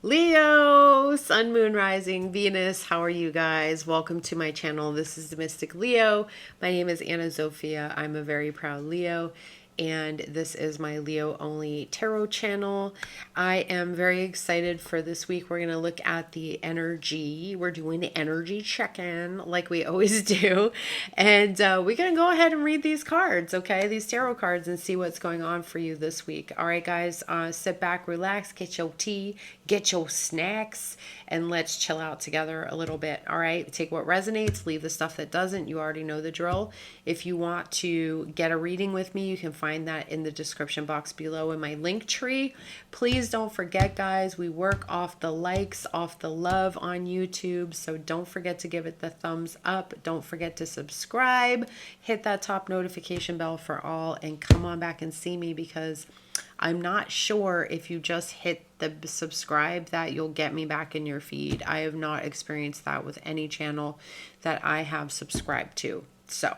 Leo, Sun, Moon, Rising, Venus, how are you guys? Welcome to my channel. This is the Mystic Leo. My name is Ana Zsofia. I'm a very proud Leo, and this is my Leo only tarot channel. I am very excited for this week. We're going to look at the energy. We're doing the energy check-in like we always do. And we're going to go ahead and read these cards, okay? These tarot cards, and see what's going on for you this week. All right, guys, sit back, relax, get your tea, get your snacks, and let's chill out together a little bit. All right, take what resonates, leave the stuff that doesn't. You already know the drill. If you want to get a reading with me, you can find that in the description box below in my link tree. Please don't forget, guys, we work off the likes, off the love on YouTube, so don't forget to give it the thumbs up. Don't forget to subscribe, hit that top notification bell for all, and come on back and see me, because I'm not sure if you just hit the subscribe that you'll get me back in your feed. I have not experienced that with any channel that I have subscribed to. So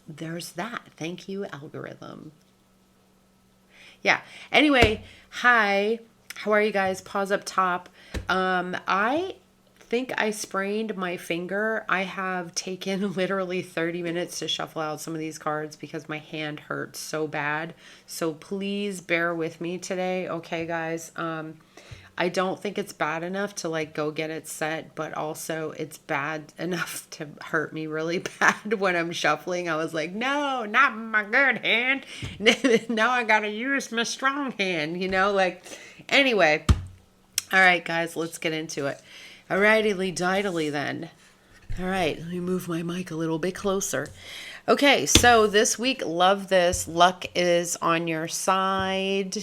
there's that. Thank you, algorithm. Yeah. Anyway, hi. How are you guys? Pause up top. I think I sprained my finger. I have taken literally 30 minutes to shuffle out some of these cards because my hand hurts so bad. So please bear with me today. Okay, guys. I don't think it's bad enough to like go get it set, but also it's bad enough to hurt me really bad when I'm shuffling. I was like, no, not my good hand. Now I gotta use my strong hand, like, anyway. All right, guys, let's get into it. Alrighty, diddly then. All right, let me move my mic a little bit closer. Okay, so this week, love this. Luck is on your side.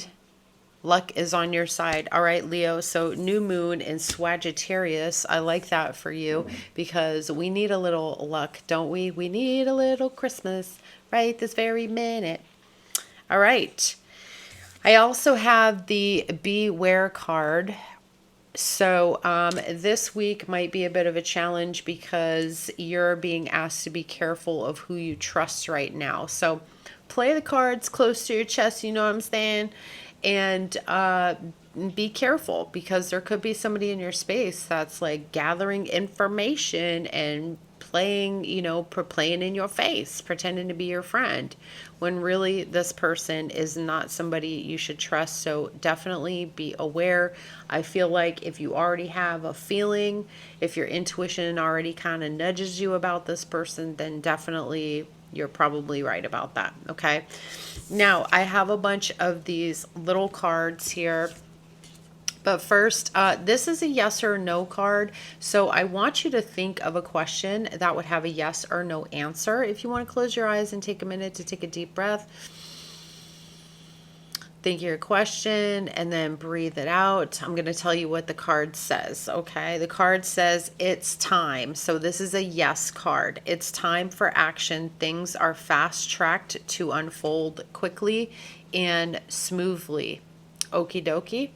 Luck is on your side. All right, Leo. So new moon in Sagittarius. I like that for you because we need a little luck, don't we? We need a little Christmas right this very minute. All right. I also have the Beware card. So this week might be a bit of a challenge because you're being asked to be careful of who you trust right now. So play the cards close to your chest, you know what I'm saying? And be careful, because there could be somebody in your space that's like gathering information and playing, playing in your face, pretending to be your friend, when really this person is not somebody you should trust. So definitely be aware. I feel like if you already have a feeling, if your intuition already kind of nudges you about this person, then definitely you're probably right about that. Okay. Now I have a bunch of these little cards here. But first, this is a yes or no card. So I want you to think of a question that would have a yes or no answer. If you want to close your eyes and take a minute to take a deep breath, think of your question and then breathe it out. I'm going to tell you what the card says. Okay. The card says it's time. So this is a yes card. It's time for action. Things are fast tracked to unfold quickly and smoothly. Okie dokie.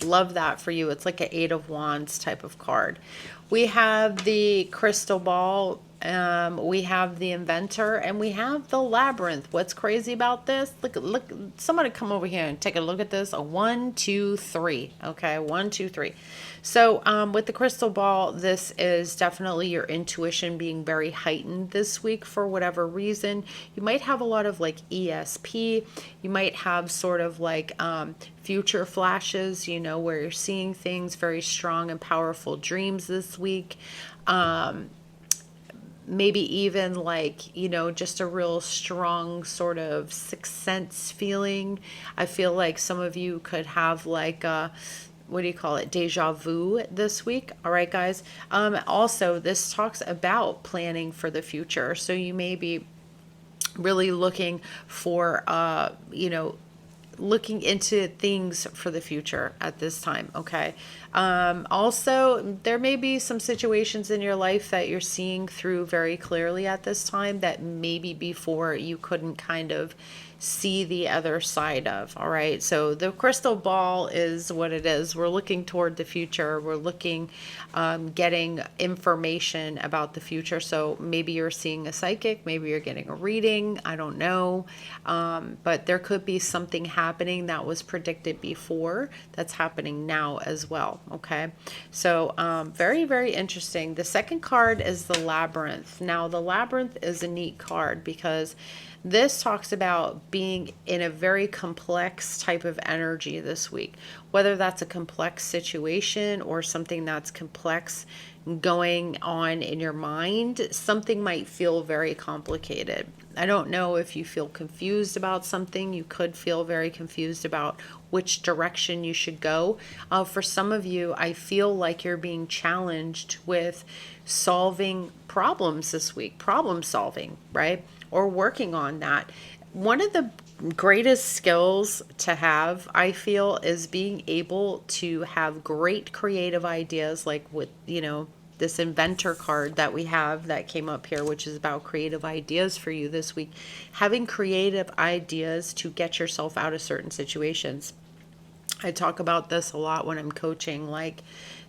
Love that for you. It's like an 8 of Wands type of card. We have the crystal ball. We have the inventor, and we have the labyrinth. What's crazy about this? Look, somebody come over here and take a look at this. A 1, 2, 3. Okay, 1, 2, 3. So with the crystal ball, this is definitely your intuition being very heightened this week for whatever reason. You might have a lot of like ESP. You might have sort of like future flashes, where you're seeing things, very strong and powerful dreams this week. Maybe even like, just a real strong sort of sixth sense feeling. I feel like some of you could have like what do you call it? Deja vu this week. All right, guys. Also, this talks about planning for the future. So you may be really looking for, looking into things for the future at this time. Okay. Also, there may be some situations in your life that you're seeing through very clearly at this time that maybe before you couldn't kind of see the other side of. All right. So the crystal ball is what it is. We're looking toward the future. We're looking, getting information about the future. So maybe you're seeing a psychic, maybe you're getting a reading. I don't know. But there could be something happening that was predicted before that's happening now as well. Okay. So, very, very interesting. The second card is the Labyrinth. Now, the Labyrinth is a neat card because this talks about being in a very complex type of energy this week, whether that's a complex situation or something that's complex going on in your mind. Something might feel very complicated. I don't know if you feel confused about something. You could feel very confused about which direction you should go. For some of you, I feel like you're being challenged with solving problems this week, problem solving, right? Or working on that. One of the greatest skills to have, I feel, is being able to have great creative ideas, like with, this inventor card that we have that came up here, which is about creative ideas for you this week. Having creative ideas to get yourself out of certain situations. I talk about this a lot when I'm coaching. Like,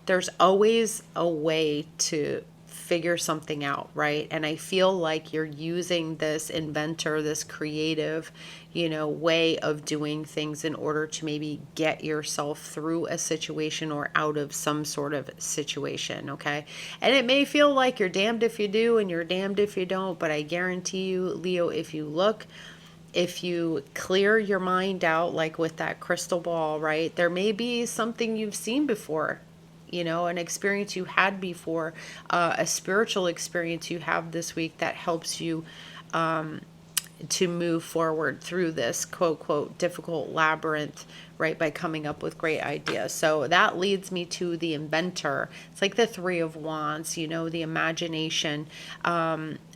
there's always a way to figure something out, right? And I feel like you're using this inventor, this creative, way of doing things in order to maybe get yourself through a situation or out of some sort of situation, okay? And it may feel like you're damned if you do and you're damned if you don't, but I guarantee you, Leo, if you clear your mind out, like with that crystal ball, right? There may be something you've seen before, an experience you had before, a spiritual experience you have this week that helps you to move forward through this quote, quote, difficult labyrinth, right? By coming up with great ideas. So that leads me to the inventor. It's like the Three of Wands, the imagination.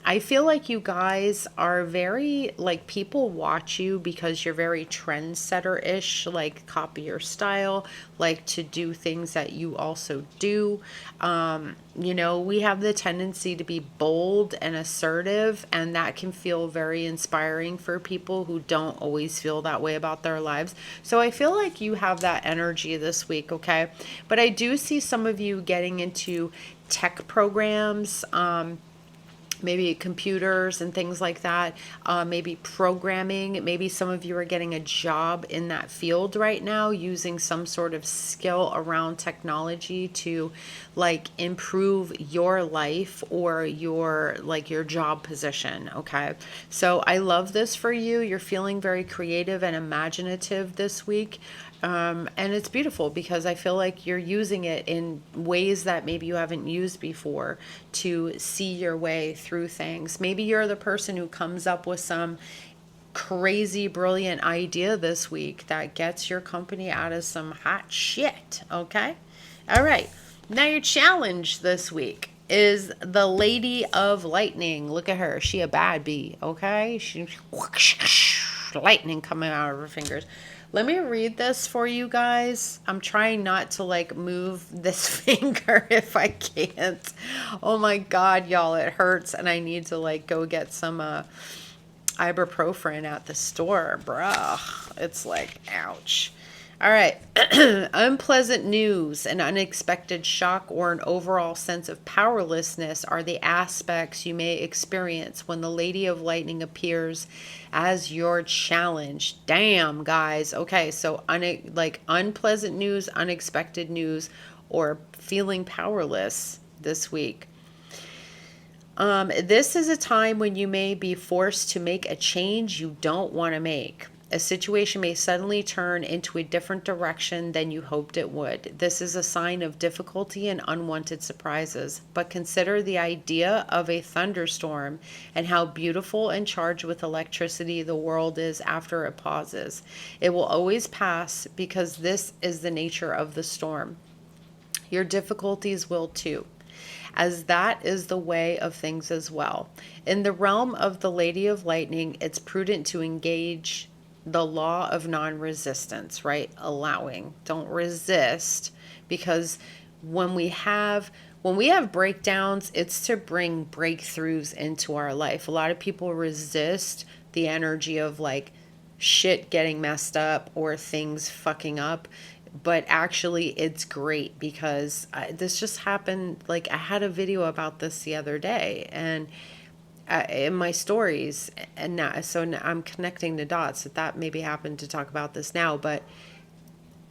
I feel like you guys are very, like, people watch you because you're very trendsetter-ish, like copy your style, like to do things that you also do. We have the tendency to be bold and assertive, and that can feel very inspiring for people who don't always feel that way about their lives. So I feel like you have that energy this week, okay? But I do see some of you getting into tech programs, maybe computers and things like that, maybe programming. Maybe some of you are getting a job in that field right now, using some sort of skill around technology to like improve your life or your job position. Okay. So I love this for you. You're feeling very creative and imaginative this week. And it's beautiful because I feel like you're using it in ways that maybe you haven't used before to see your way through things. Maybe you're the person who comes up with some crazy, brilliant idea this week that gets your company out of some hot shit. Okay. All right. Now your challenge this week is the Lady of Lightning. Look at her. She a bad bee. Okay. She lightning coming out of her fingers. Let me read this for you guys. I'm trying not to like move this finger if I can't. Oh my God, y'all, it hurts. And I need to like go get some ibuprofen at the store, bruh. It's like, ouch. All right. Unpleasant news, an unexpected shock, or an overall sense of powerlessness are the aspects you may experience when the Lady of Lightning appears as your challenge. Damn, guys. Okay, so unpleasant news, unexpected news, or feeling powerless this week. This is a time when you may be forced to make a change you don't want to make. A situation may suddenly turn into a different direction than you hoped it would. This is a sign of difficulty and unwanted surprises. But consider the idea of a thunderstorm and how beautiful and charged with electricity the world is after it pauses. It will always pass because this is the nature of the storm. Your difficulties will too, as that is the way of things as well. In the realm of the Lady of Lightning, it's prudent to engage the law of non-resistance, right? Allowing. Don't resist, because when we have breakdowns, it's to bring breakthroughs into our life. A lot of people resist the energy of like shit getting messed up or things fucking up. But actually, it's great because this just happened. Like, I had a video about this the other day, and in my stories, and now I'm connecting the dots that maybe happened to talk about this now, but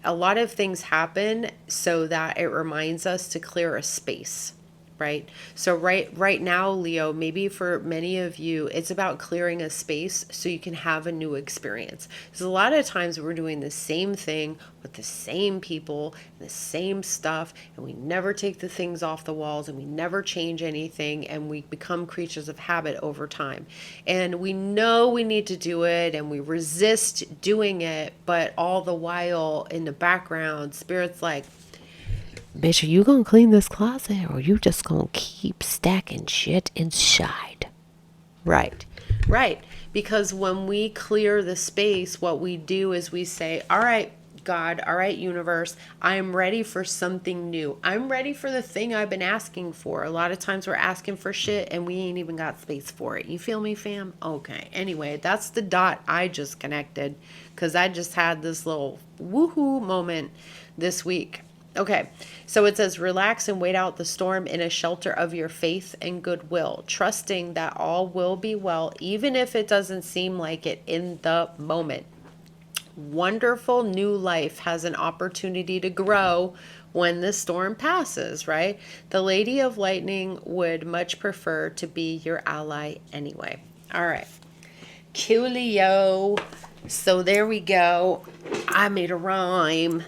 a lot of things happen so that it reminds us to clear a space, right? So right now, Leo, maybe for many of you, it's about clearing a space so you can have a new experience. Because a lot of times we're doing the same thing with the same people, the same stuff, and we never take the things off the walls, and we never change anything, and we become creatures of habit over time. And we know we need to do it, and we resist doing it, but all the while in the background, Spirit's like, bitch, are you gonna clean this closet, or are you just gonna keep stacking shit inside? Right. Because when we clear the space, what we do is we say, all right, God, all right, universe, I'm ready for something new. I'm ready for the thing I've been asking for. A lot of times we're asking for shit and we ain't even got space for it. You feel me, fam? Okay. Anyway, that's the dot I just connected because I just had this little woohoo moment this week. Okay, so it says, relax and wait out the storm in a shelter of your faith and goodwill, trusting that all will be well, even if it doesn't seem like it in the moment. Wonderful new life has an opportunity to grow when the storm passes, right? The Lady of Lightning would much prefer to be your ally anyway. All right. Coolio. So there we go. I made a rhyme.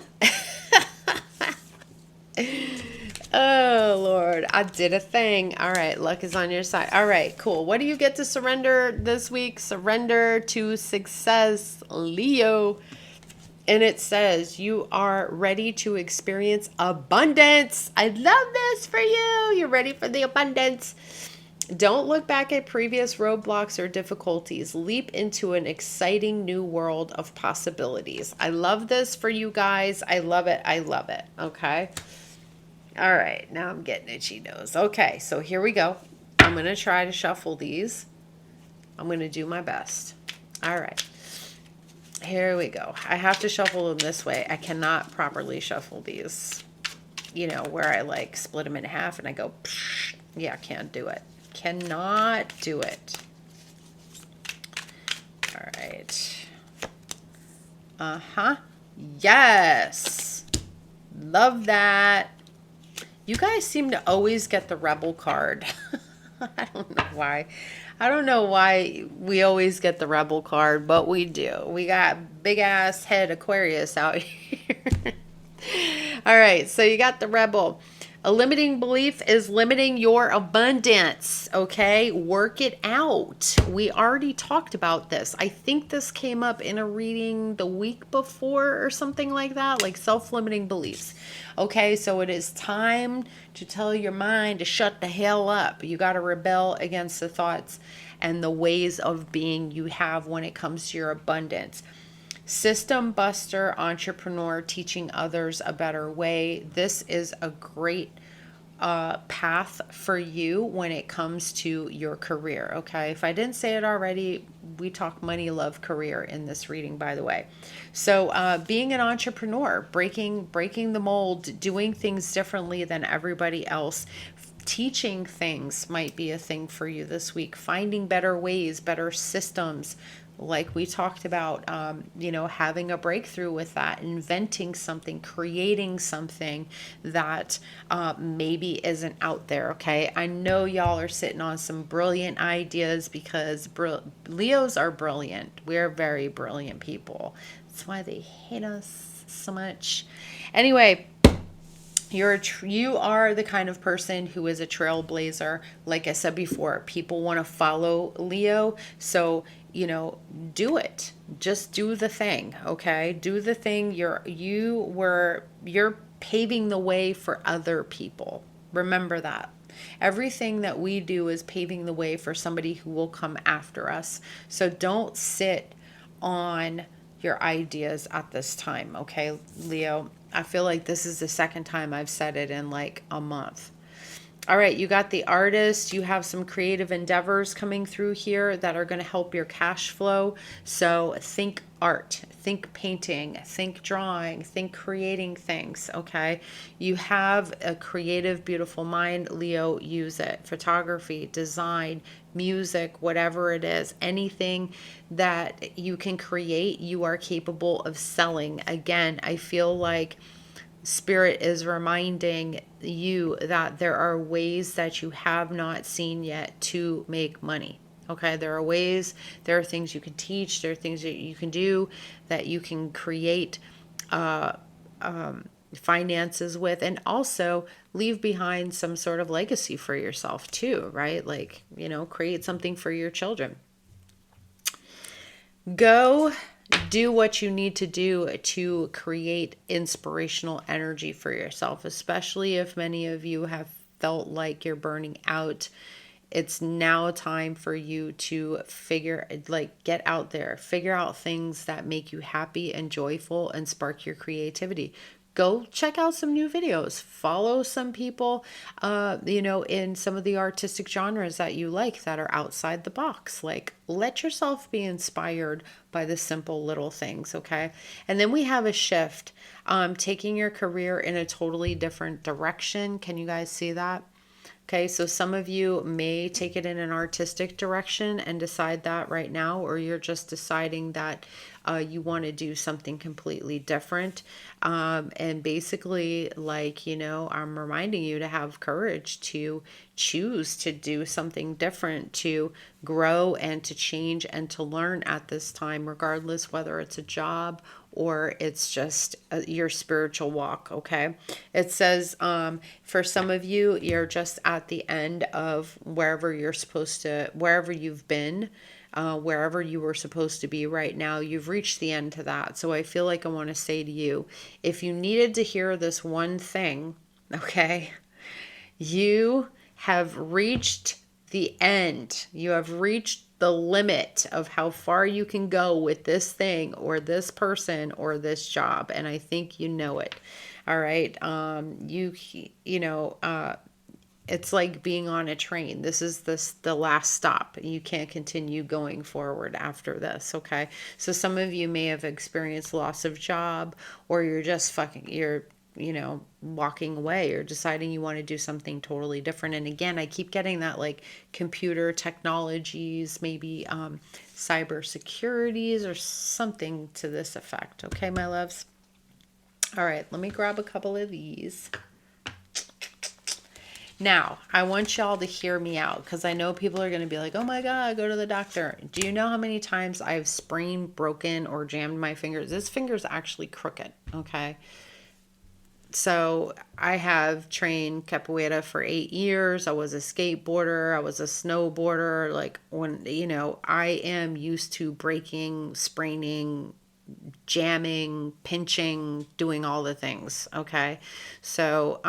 Oh, Lord, I did a thing. All right, luck is on your side. All right, cool. What do you get to surrender this week? Surrender to success, Leo. And it says you are ready to experience abundance. I love this for you. You're ready for the abundance. Don't look back at previous roadblocks or difficulties. Leap into an exciting new world of possibilities. I love this for you guys. I love it. I love it. Okay. All right, now I'm getting itchy nose. Okay, so here we go. I'm going to try to shuffle these. I'm going to do my best. All right, here we go. I have to shuffle them this way. I cannot properly shuffle these, you know, where I like split them in half and I go, psh. Yeah, can't do it. Cannot do it. All right. Uh-huh. Yes. Love that. You guys seem to always get the rebel card. I don't know why. I don't know why we always get the rebel card, but we do. We got big ass head Aquarius out here. All right, so you got the rebel. A limiting belief is limiting your abundance, okay? Work it out. We already talked about this. I think this came up in a reading the week before or something like that, like self-limiting beliefs. Okay, so it is time to tell your mind to shut the hell up. You got to rebel against the thoughts and the ways of being you have when it comes to your abundance. System buster entrepreneur teaching others a better way. This is a great path for you when it comes to your career. Okay. If I didn't say it already, we talk money, love, career in this reading, by the way. So being an entrepreneur, breaking the mold, doing things differently than everybody else, teaching things might be a thing for you this week. Finding better ways, better systems, like we talked about, having a breakthrough with that, inventing something, creating something that maybe isn't out there. Okay. I know y'all are sitting on some brilliant ideas because Leos are brilliant. We're very brilliant people. That's why they hate us so much. Anyway, you are the kind of person who is a trailblazer. Like I said before, people want to follow Leo. So, do it. Just do the thing. Okay. Do the thing. You're paving the way for other people. Remember that. Everything that we do is paving the way for somebody who will come after us. So don't sit on your ideas at this time. Okay, Leo. I feel like this is the second time I've said it in like a month. All right, you got the artist. You have some creative endeavors coming through here that are going to help your cash flow. So think art, think painting, think drawing, think creating things, okay? You have a creative, beautiful mind. Leo, use it. Photography, design, music, whatever it is, anything that you can create, you are capable of selling. Again, I feel like Spirit is reminding you that there are ways that you have not seen yet to make money. Okay, there are ways, there are things you can teach, there are things that you can do, that you can create finances with, and also leave behind some sort of legacy for yourself too, right? Like, create something for your children. Go do what you need to do to create inspirational energy for yourself, especially if many of you have felt like you're burning out. It's now time for you to get out there, figure out things that make you happy and joyful and spark your creativity. Go check out some new videos, follow some people, in some of the artistic genres that you like that are outside the box. Like, let yourself be inspired by the simple little things, okay? And then we have a shift, taking your career in a totally different direction. Can you guys see that? Okay, so some of you may take it in an artistic direction and decide that right now, or you're just deciding that you want to do something completely different. And basically, I'm reminding you to have courage to choose to do something different, to grow and to change and to learn at this time, regardless whether it's a job or it's just your spiritual walk. Okay, it says for some of you, you're just at the end of wherever you've been, wherever you were supposed to be right now. You've reached the end to that. So I feel like I want to say to you, if you needed to hear this one thing, okay, you have reached the end. You have reached the limit of how far you can go with this thing or this person or this job. And I think you know it. All right. It's like being on a train. This is the last stop. You can't continue going forward after this. Okay. So some of you may have experienced loss of job, or you're just walking away or deciding you want to do something totally different. And again, I keep getting that like computer technologies, maybe cyber securities or something to this effect. Okay, my loves. All right, let me grab a couple of these. Now, I want y'all to hear me out, because I know people are going to be like, oh my God, go to the doctor. Do you know how many times I've sprained, broken, or jammed my fingers? This finger's actually crooked, okay? So I have trained capoeira for 8 years. I was a skateboarder. I was a snowboarder. Like, I am used to breaking, spraining, jamming, pinching, doing all the things. Okay. So,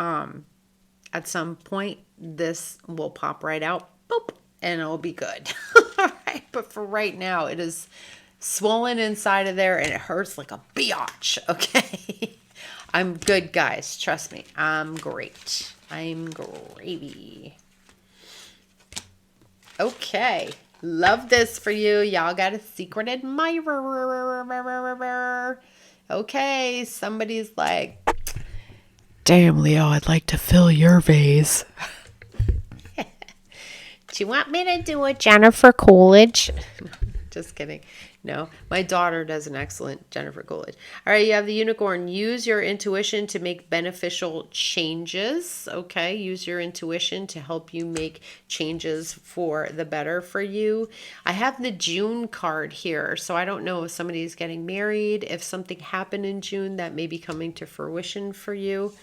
at some point this will pop right out, boop, and it'll be good. All right. But for right now, it is swollen inside of there and it hurts like a biatch. Okay. I'm good, guys. Trust me. I'm great. I'm gravy. Okay. Love this for you. Y'all got a secret admirer. Okay. Somebody's like, damn, Leo, I'd like to fill your vase. Do you want me to do a Jennifer Coolidge? Just kidding. No, my daughter does an excellent Jennifer Coolidge. All right, you have the unicorn. Use your intuition to make beneficial changes. Okay, use your intuition to help you make changes for the better for you. I have the June card here, so I don't know if somebody's getting married, if something happened in June that may be coming to fruition for you.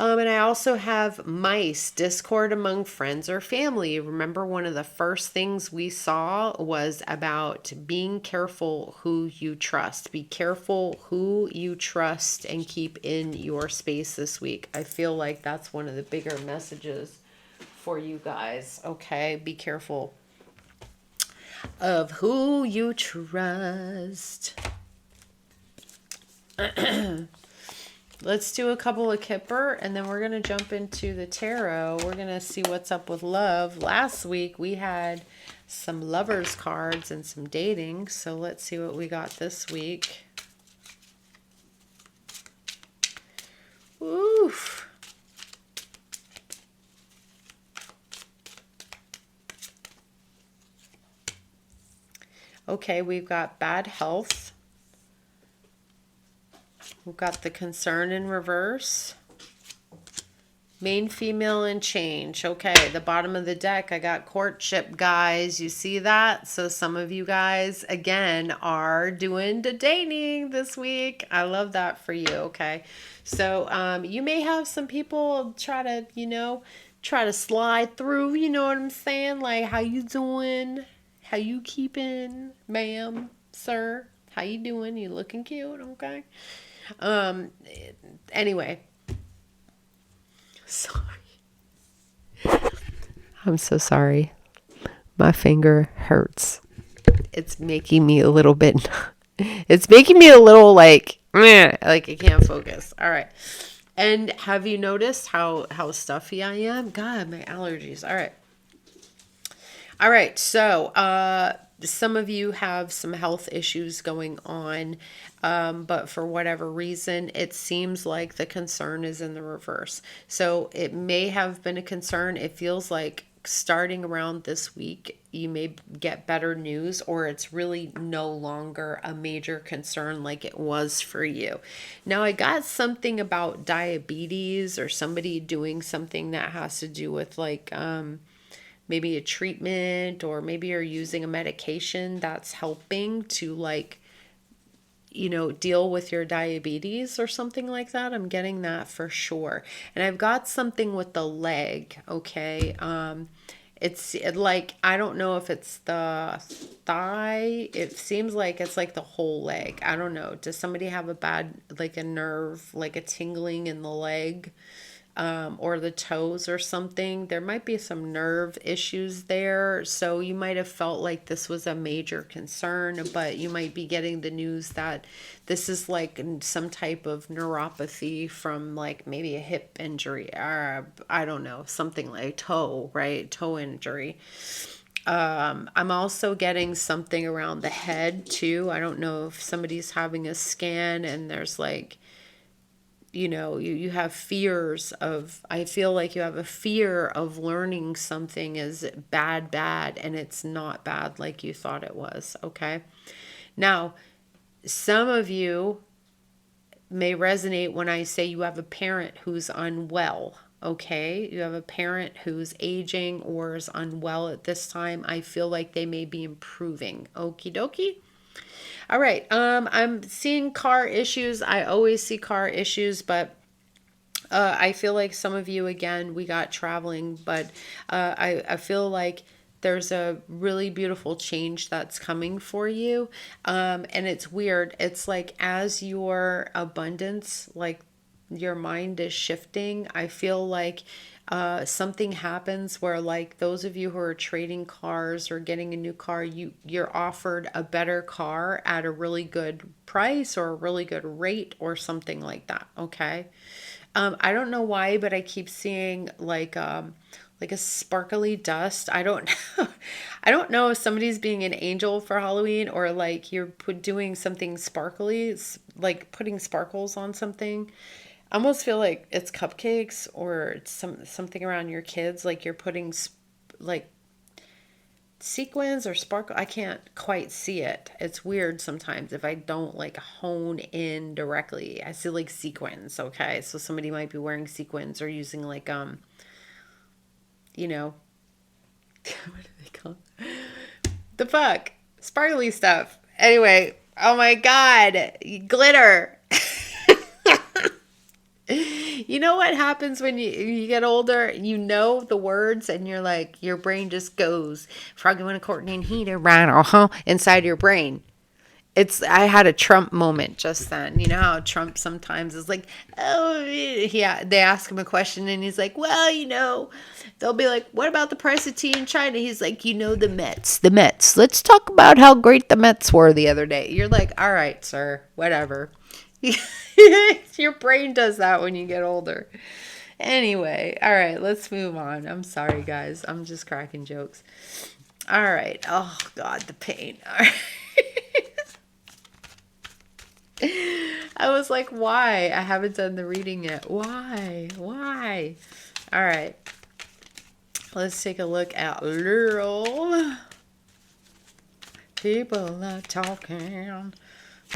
And I also have mice, discord among friends or family. Remember, one of the first things we saw was about being careful who you trust. Be careful who you trust and keep in your space this week. I feel like that's one of the bigger messages for you guys. Okay, be careful of who you trust. let's do a couple of Kipper, and then we're going to jump into the tarot. We're going to see what's up with love. Last week we had some lovers cards and some dating, so let's see what we got this week. Oof. Okay, we've got bad health. We've got the concern in reverse. Main female and change. Okay, the bottom of the deck, I got courtship, guys. You see that? So some of you guys, again, are doing the dating this week. I love that for you, okay? So you may have some people try to slide through, you know what I'm saying? Like, how you doing? How you keeping, ma'am, sir? How you doing? You looking cute, okay? Anyway. Sorry. I'm so sorry. My finger hurts. It's making me a little bit, it's making me a little like I can't focus. All right. And have you noticed how stuffy I am? God, my allergies. All right. All right, so some of you have some health issues going on, but for whatever reason, it seems like the concern is in the reverse. So it may have been a concern. It feels like starting around this week, you may get better news, or it's really no longer a major concern like it was for you. Now, I got something about diabetes or somebody doing something that has to do with like, maybe a treatment, or maybe you're using a medication that's helping to like, deal with your diabetes or something like that. I'm getting that for sure. And I've got something with the leg. Okay. It's like, I don't know if it's the thigh. It seems like it's like the whole leg. I don't know. Does somebody have a bad, like a nerve, like a tingling in the leg? Or the toes or something. There might be some nerve issues there. So you might have felt like this was a major concern, but you might be getting the news that this is like some type of neuropathy from like maybe a hip injury, or I don't know, something like toe, right? Toe injury. I'm also getting something around the head too. I don't know if somebody's having a scan and there's like, you have fears of, I feel like you have a fear of learning something is bad, and it's not bad like you thought it was, okay? Now, some of you may resonate when I say you have a parent who's unwell, okay? You have a parent who's aging or is unwell at this time. I feel like they may be improving, okie dokie. All right, I'm seeing car issues. I always see car issues, but I feel like some of you, again, we got traveling, but I feel like there's a really beautiful change that's coming for you. And it's weird. It's like as your abundance, like your mind is shifting, I feel like something happens where like those of you who are trading cars or getting a new car, you're offered a better car at a really good price or a really good rate or something like that. Okay. I don't know why, but I keep seeing like a sparkly dust. I don't I don't know if somebody's being an angel for Halloween or like you're doing something sparkly, like putting sparkles on something. I almost feel like it's cupcakes or it's something around your kids, like you're putting like sequins or sparkle. I can't quite see it. It's weird sometimes if I don't like hone in directly. I see like sequins, okay? So somebody might be wearing sequins or using like what do they call it? The fuck? Sparkly stuff. Anyway, oh my god, glitter. You know what happens when you get older? You know the words and you're like, your brain just goes, froggy when a Courtney and heater ran, inside your brain. I had a Trump moment just then. You know how Trump sometimes is like, oh, yeah. They ask him a question and he's like, well, they'll be like, what about the price of tea in China? He's like, the Mets. Let's talk about how great the Mets were the other day. You're like, all right, sir, whatever. Your brain does that when you get older. Anyway, all right, let's move on. I'm sorry, guys. I'm just cracking jokes. All right. Oh, God, the pain. All right. I was like, why? I haven't done the reading yet. Why? Why? All right. Let's take a look at Leo. People are talking.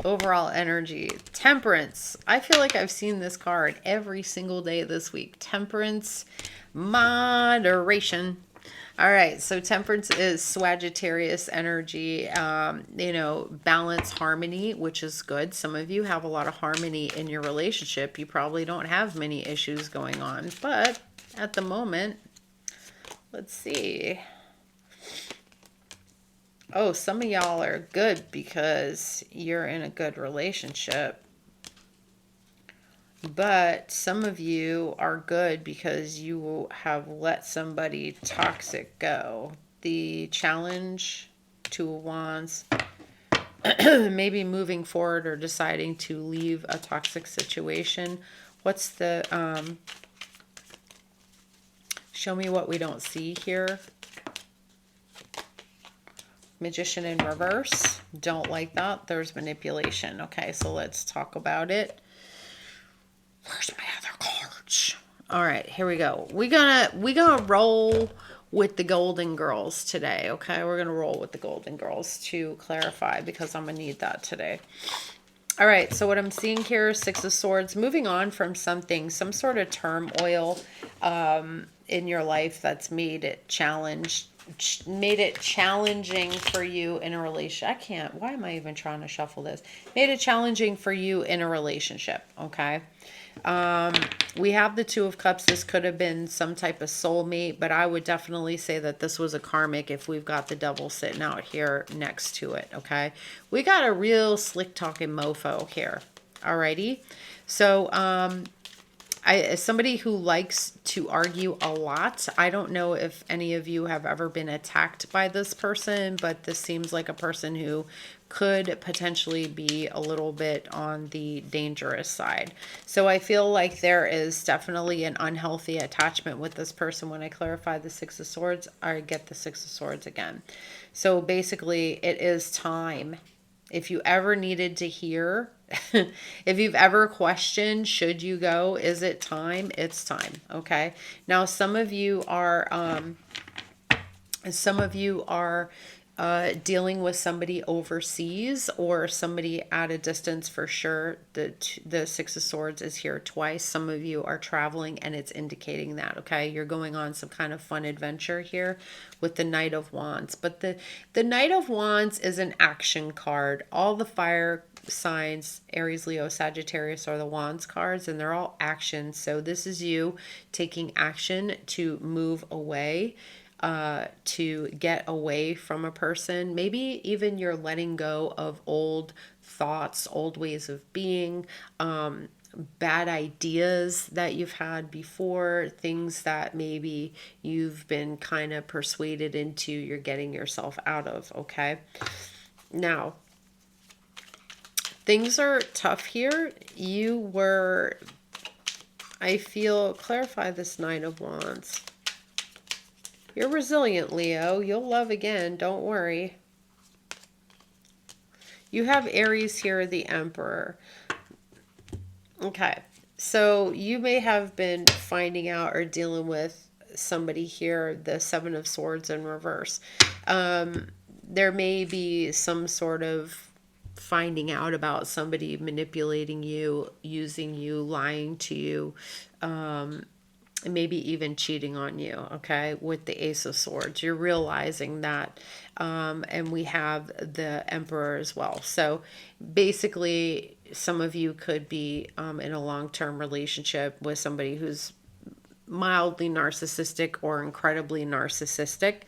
Overall energy. Temperance. I feel like I've seen this card every single day this week. Temperance. Moderation. All right, so temperance is Sagittarius energy, balance, harmony, which is good. Some of you have a lot of harmony in your relationship. You probably don't have many issues going on, but at the moment, let's see. Oh, some of y'all are good because you're in a good relationship. But some of you are good because you have let somebody toxic go. The challenge, Two of Wands, maybe moving forward or deciding to leave a toxic situation. What's the, show me what we don't see here. Magician in reverse. Don't like that. There's manipulation. Okay, so let's talk about it. Where's my other cards? All right, here we go. We gonna roll with the Golden Girls today, okay? We're gonna roll with the Golden Girls to clarify because I'm gonna need that today. All right, so what I'm seeing here is Six of Swords, moving on from something, some sort of turmoil in your life that's made it challenging for you in a relationship. Why am I even trying to shuffle this? Made it challenging for you in a relationship, okay? We have the Two of Cups. This could have been some type of soulmate, but I would definitely say that this was a karmic if we've got the Devil sitting out here next to it, okay? We got a real slick talking mofo here, alrighty? So, as somebody who likes to argue a lot, I don't know if any of you have ever been attacked by this person, but this seems like a person who could potentially be a little bit on the dangerous side. So I feel like there is definitely an unhealthy attachment with this person. When I clarify the Six of Swords, I get the Six of Swords again. So basically, it is time. If you ever needed to hear, if you've ever questioned, should you go? Is it time? It's time. Okay. Now, some of you are dealing with somebody overseas or somebody at a distance for sure. The Six of Swords is here twice. Some of you are traveling and it's indicating that, okay? You're going on some kind of fun adventure here with the Knight of Wands. But the Knight of Wands is an action card. All the fire signs, Aries, Leo, Sagittarius, are the Wands cards, and they're all action. So this is you taking action to move away, to get away from a person. Maybe even you're letting go of old thoughts, old ways of being, bad ideas that you've had before, things that maybe you've been kind of persuaded into, you're getting yourself out of, okay? Now, things are tough here. I feel, clarify this Nine of Wands. You're resilient, Leo. You'll love again. Don't worry. You have Aries here, the Emperor. Okay. So you may have been finding out or dealing with somebody here, the Seven of Swords in reverse. There may be some sort of finding out about somebody manipulating you, using you, lying to you, maybe even cheating on you, okay, with the Ace of Swords. You're realizing that. And we have the Emperor as well. So basically, some of you could be in a long-term relationship with somebody who's mildly narcissistic or incredibly narcissistic.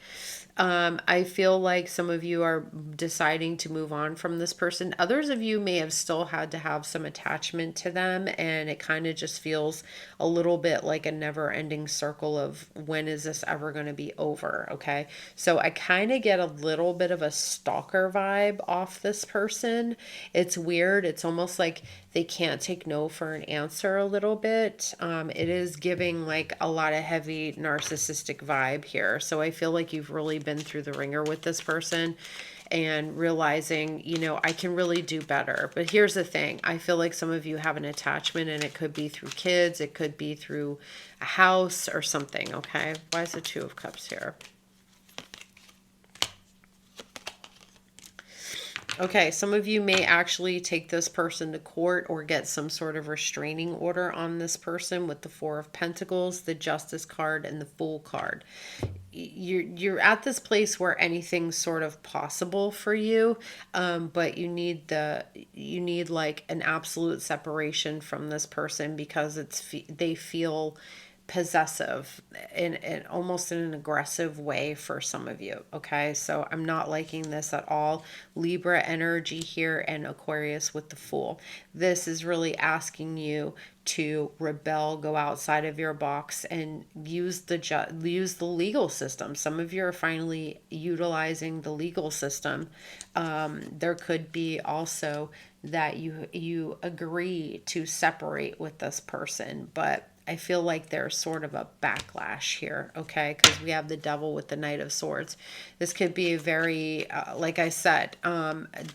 I feel like some of you are deciding to move on from this person. Others of you may have still had to have some attachment to them, and it kind of just feels a little bit like a never-ending circle of when is this ever going to be over, okay? So I kind of get a little bit of a stalker vibe off this person. It's weird. It's almost like they can't take no for an answer a little bit. It is giving like a lot of heavy narcissistic vibe here. So I feel like you've really been through the ringer with this person and realizing, you know, I can really do better. But here's the thing. I feel like some of you have an attachment, and it could be through kids. It could be through a house or something, okay? Why is the Two of Cups here? Okay, some of you may actually take this person to court or get some sort of restraining order on this person with the Four of Pentacles, the Justice card, and the Fool card. You're at this place where anything's sort of possible for you, but you need like an absolute separation from this person because they feel possessive in almost in an aggressive way for some of you. Okay, so I'm not liking this at all. Libra energy here and Aquarius with the Fool. This is really asking you to rebel, go outside of your box, and use the legal system. Some of you are finally utilizing the legal system. There could be also that you agree to separate with this person, but I feel like there's sort of a backlash here, okay? Because we have the Devil with the Knight of Swords. This could be a very, like I said,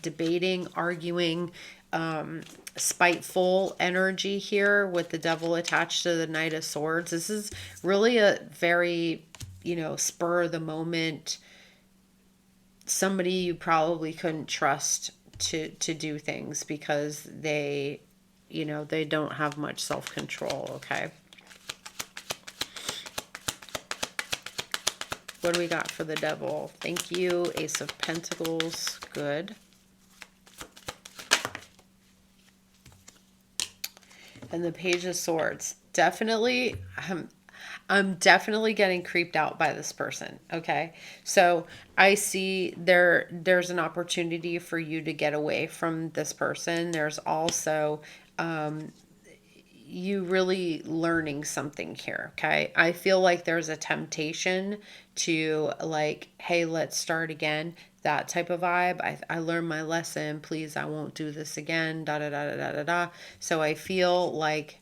debating, arguing, spiteful energy here with the Devil attached to the Knight of Swords. This is really a very, you know, spur of the moment. Somebody you probably couldn't trust to do things because they, you know, they don't have much self-control, okay? What do we got for the Devil? Thank you. Ace of Pentacles. Good. And the Page of Swords. Definitely, I'm definitely getting creeped out by this person. Okay. So I see there's an opportunity for you to get away from this person. There's also, you really learning something here. Okay. I feel like there's a temptation to like, hey, let's start again. That type of vibe. I learned my lesson. Please, I won't do this again. Da da da da da da da. So I feel like,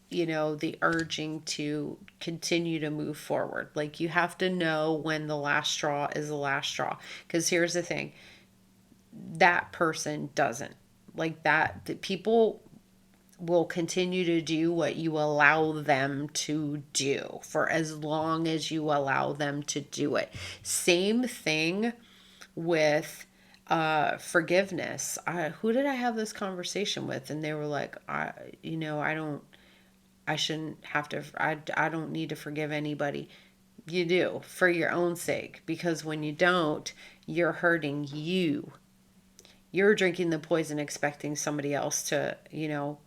you know, the urging to continue to move forward. Like you have to know when the last straw is the last straw. Because here's the thing. That person doesn't. Like that, people will continue to do what you allow them to do for as long as you allow them to do it. Same thing with forgiveness. Who did I have this conversation with? And they were like, I shouldn't have to, I don't need to forgive anybody. You do, for your own sake, because when you don't, you're hurting you. You're drinking the poison expecting somebody else to, you know,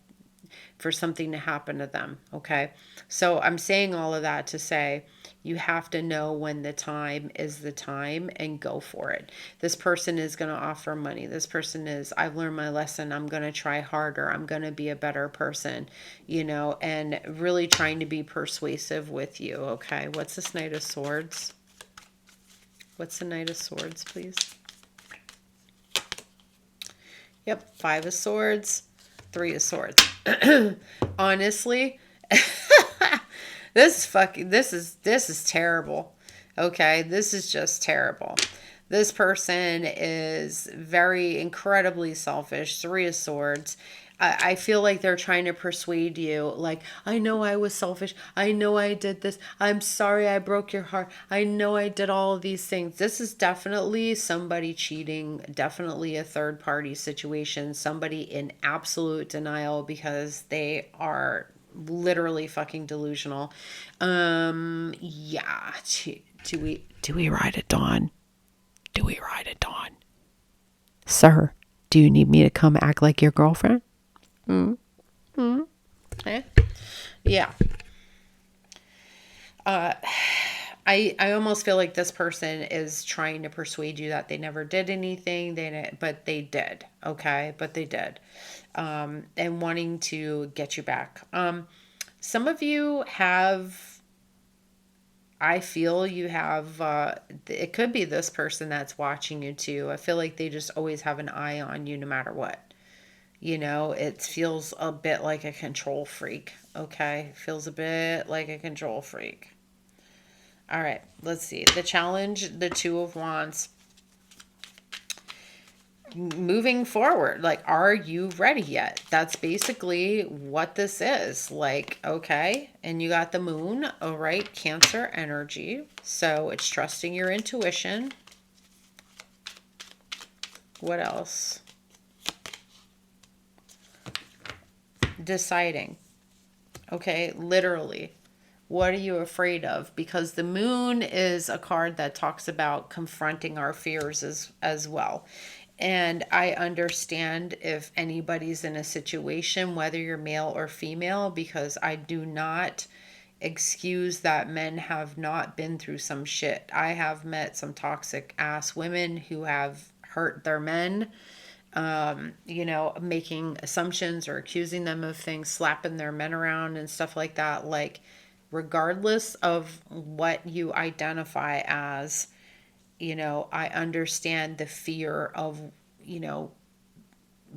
for something to happen to them. Okay. So I'm saying all of that to say you have to know when the time is the time and go for it. This person is going to offer money. This person is, I've learned my lesson. I'm going to try harder. I'm going to be a better person, you know, and really trying to be persuasive with you. Okay. What's this Knight of Swords? What's the Knight of Swords, please? Yep. Five of Swords. Three of Swords. Honestly, this is terrible. Okay, this is just terrible. This person is very incredibly selfish. Three of Swords. I feel like they're trying to persuade you. Like, I know I was selfish. I know I did this. I'm sorry I broke your heart. I know I did all of these things. This is definitely somebody cheating. Definitely a third party situation. Somebody in absolute denial because they are literally fucking delusional. Yeah. Do we ride at dawn? Do we ride at dawn? Sir, do you need me to come act like your girlfriend? Okay. Yeah. I I almost feel like this person is trying to persuade you that they never did anything, but they did, okay? But they did. And wanting to get you back. Some of you have, I feel you have, it could be this person that's watching you too. I feel like they just always have an eye on you no matter what. You know, it feels a bit like a control freak, okay? Feels a bit like a control freak. All right, let's see. The challenge, the Two of Wands. Moving forward, like, are you ready yet? That's basically what this is. Like, okay, and you got the moon, all right, Cancer energy. So it's trusting your intuition. What else? Deciding. Okay, literally. What are you afraid of? Because the moon is a card that talks about confronting our fears as well. And I understand if anybody's in a situation, whether you're male or female, because I do not excuse that men have not been through some shit. I have met some toxic ass women who have hurt their men, you know, making assumptions or accusing them of things, slapping their men around and stuff like that. Like, regardless of what you identify as, you know, I understand the fear of, you know,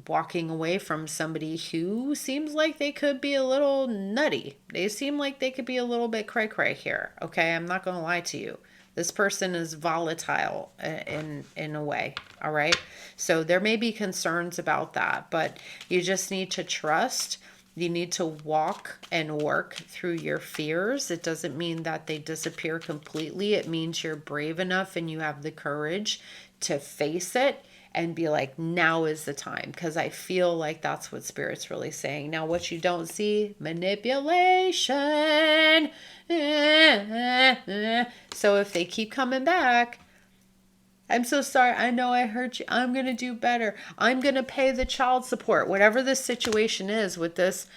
walking away from somebody who seems like they could be a little nutty. They seem like they could be a little bit cray-cray here. Okay, I'm not going to lie to you. This person is volatile in a way, all right? So there may be concerns about that, but you just need to trust. You need to walk and work through your fears. It doesn't mean that they disappear completely. It means you're brave enough and you have the courage to face it and be like, now is the time. Because I feel like that's what Spirit's really saying. Now, what you don't see, manipulation. So if they keep coming back, I'm so sorry. I know I hurt you. I'm going to do better. I'm going to pay the child support. Whatever the situation is with this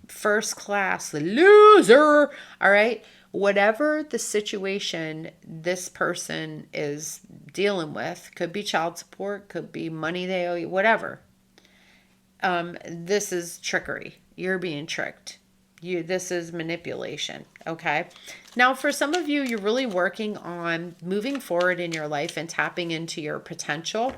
first class loser. All right. Whatever the situation this person is dealing with, could be child support, could be money they owe you, whatever. This is trickery. You're being tricked. This is manipulation. Okay. Now, for some of you, you're really working on moving forward in your life and tapping into your potential.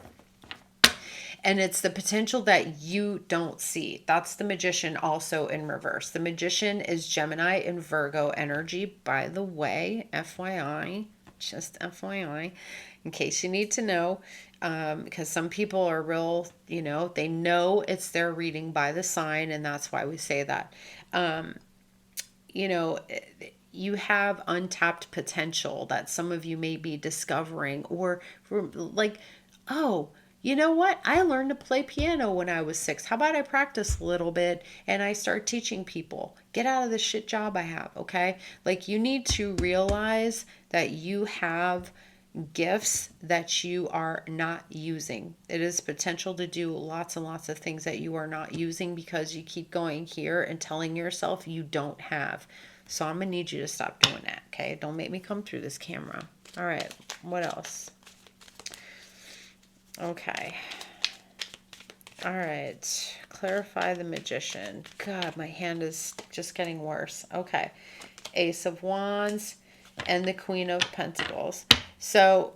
And it's the potential that you don't see. That's the Magician also in reverse. The Magician is Gemini and Virgo energy, by the way, FYI, just FYI, in case you need to know, because some people are real, you know, they know it's their reading by the sign, and that's why we say that. You know, you have untapped potential that some of you may be discovering, or like, oh, you know what? I learned to play piano when I was 6. How about I practice a little bit and I start teaching people? Get out of the shit job I have, okay? Like, you need to realize that you have gifts that you are not using. It is potential to do lots and lots of things that you are not using because you keep going here and telling yourself you don't have. So I'm going to need you to stop doing that, okay? Don't make me come through this camera. All right, what else? Okay. All right. Clarify the Magician. God, my hand is just getting worse. Okay. Ace of Wands and the Queen of Pentacles. So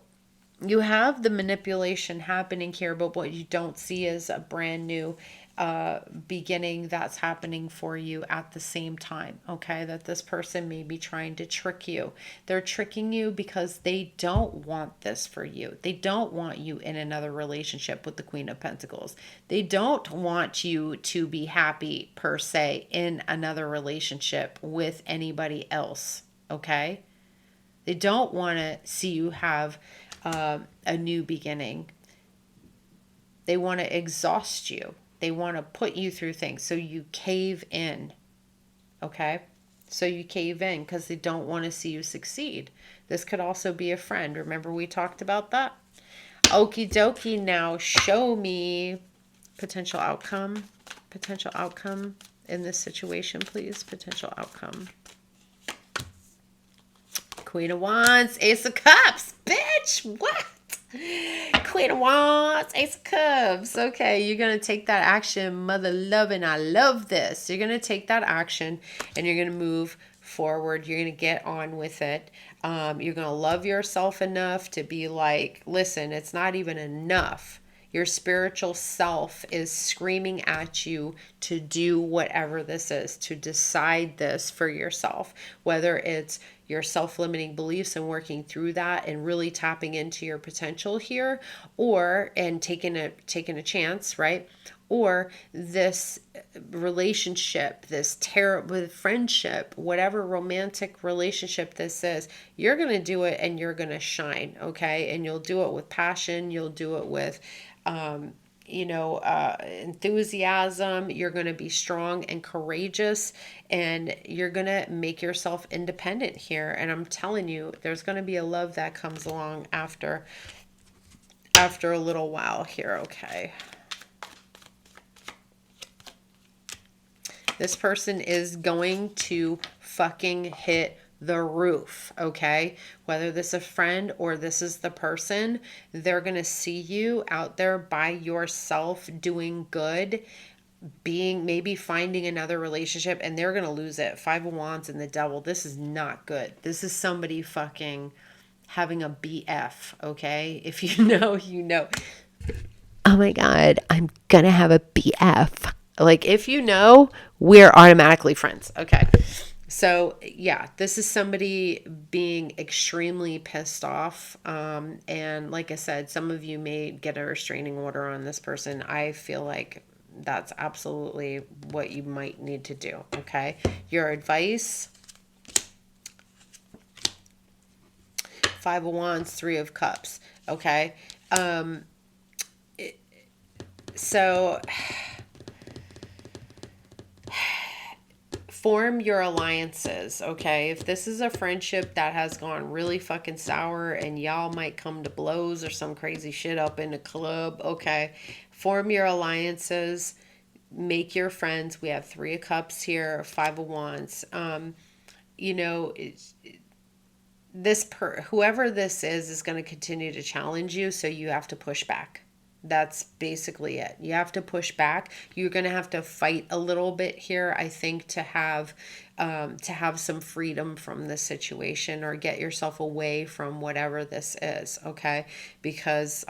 you have the manipulation happening here, but what you don't see is a brand new beginning that's happening for you at the same time, okay? That this person may be trying to trick you. They're tricking you because they don't want this for you. They don't want you in another relationship with the Queen of Pentacles. They don't want you to be happy, per se, in another relationship with anybody else, okay? They don't want to see you have a new beginning. They want to exhaust you. They want to put you through things. So you cave in. Okay? So you cave in because they don't want to see you succeed. This could also be a friend. Remember we talked about that? Okie dokie. Now show me potential outcome. Potential outcome in this situation, please. Potential outcome. Queen of Wands, Ace of Cups, bitch. What? Queen of Wands, Ace of Cups. Okay, you're going to take that action, mother loving. I love this. You're going to take that action and you're going to move forward. You're going to get on with it. You're going to love yourself enough to be like, listen, it's not even enough. Your spiritual self is screaming at you to do whatever this is, to decide this for yourself, whether it's your self-limiting beliefs and working through that and really tapping into your potential here, or and taking a chance, right? Or this relationship, this terrible friendship, whatever romantic relationship this is, you're going to do it and you're going to shine, okay? And you'll do it with passion. You'll do it with, enthusiasm. You're going to be strong and courageous, and you're going to make yourself independent here. And I'm telling you, there's going to be a love that comes along after a little while here, okay? This person is going to fucking hit the roof, okay? Whether this is a friend or this is the person, they're going to see you out there by yourself doing good, maybe finding another relationship, and they're going to lose it. Five of Wands and the Devil. This is not good. This is somebody fucking having a BF, okay? If you know, you know. Oh my God, I'm going to have a BF. Like, if you know, we're automatically friends. Okay. So yeah, this is somebody being extremely pissed off. And like I said, some of you may get a restraining order on this person. I feel like that's absolutely what you might need to do. Okay. Your advice: Five of Wands, Three of Cups. Okay. So form your alliances, okay? If this is a friendship that has gone really fucking sour and y'all might come to blows or some crazy shit up in a club, okay? Form your alliances, make your friends. We have Three of Cups here, Five of Wands. Whoever this is going to continue to challenge you, so you have to push back. That's basically it. You have to push back. You're going to have to fight a little bit here, I think, to have some freedom from this situation, or get yourself away from whatever this is, okay? Because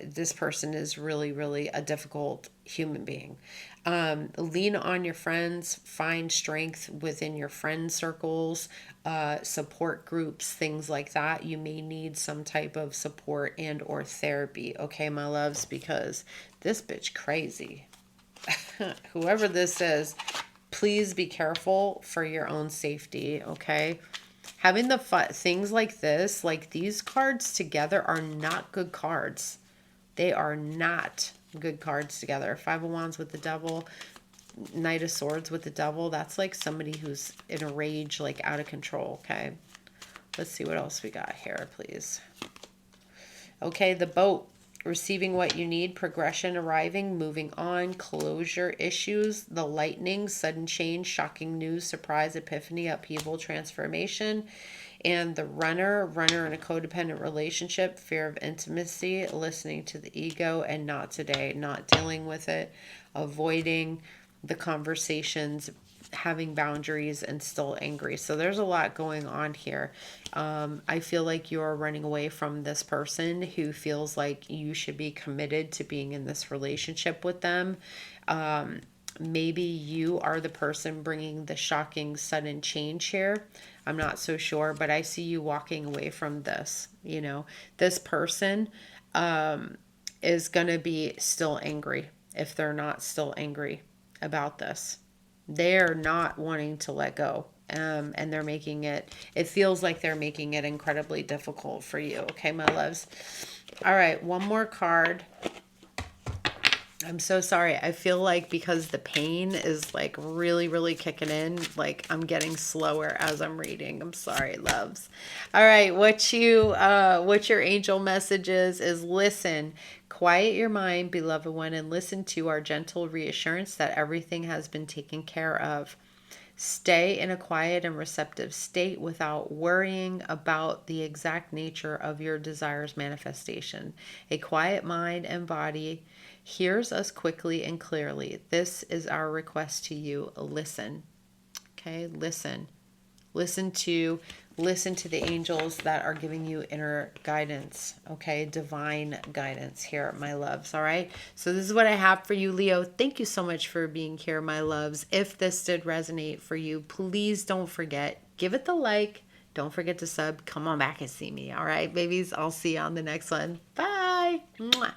this person is really, really a difficult human being. Lean on your friends, find strength within your friend circles, support groups, things like that. You may need some type of support and or therapy, okay, my loves, because this bitch crazy. Whoever this is, please be careful for your own safety, okay? Having the things like this, like these cards together, are not good cards. They are not good cards together. Five of Wands with the Devil, Knight of Swords with the Devil. That's like somebody who's in a rage, like out of control, okay? Let's see what else we got here, please. Okay, the Boat. Receiving what you need, progression arriving, moving on, closure issues, the Lightning, sudden change, shocking news, surprise, epiphany, upheaval, transformation. And the runner in a codependent relationship, fear of intimacy, listening to the ego, and not today, not dealing with it, avoiding the conversations, having boundaries, and still angry. So there's a lot going on here. I feel like you're running away from this person who feels like you should be committed to being in this relationship with them. Maybe you are the person bringing the shocking sudden change here. I'm not so sure, but I see you walking away from this. You know, this person is going to be still angry if they're not still angry about this. They're not wanting to let go. And they're making it feels like they're making it incredibly difficult for you. Okay, my loves. All right, one more card. I'm so sorry. I feel like because the pain is like really, really kicking in, like I'm getting slower as I'm reading. I'm sorry, loves. All right. What your angel message is listen, quiet your mind, beloved one, and listen to our gentle reassurance that everything has been taken care of. Stay in a quiet and receptive state without worrying about the exact nature of your desire's manifestation. A quiet mind and body hears us quickly and clearly. This is our request to you. Listen. Okay, listen. Listen to the angels that are giving you inner guidance. Okay, divine guidance here, my loves. All right, so this is what I have for you, Leo. Thank you so much for being here, my loves. If this did resonate for you, please don't forget, give it the like. Don't forget to sub. Come on back and see me. All right, babies, I'll see you on the next one. Bye. Mwah.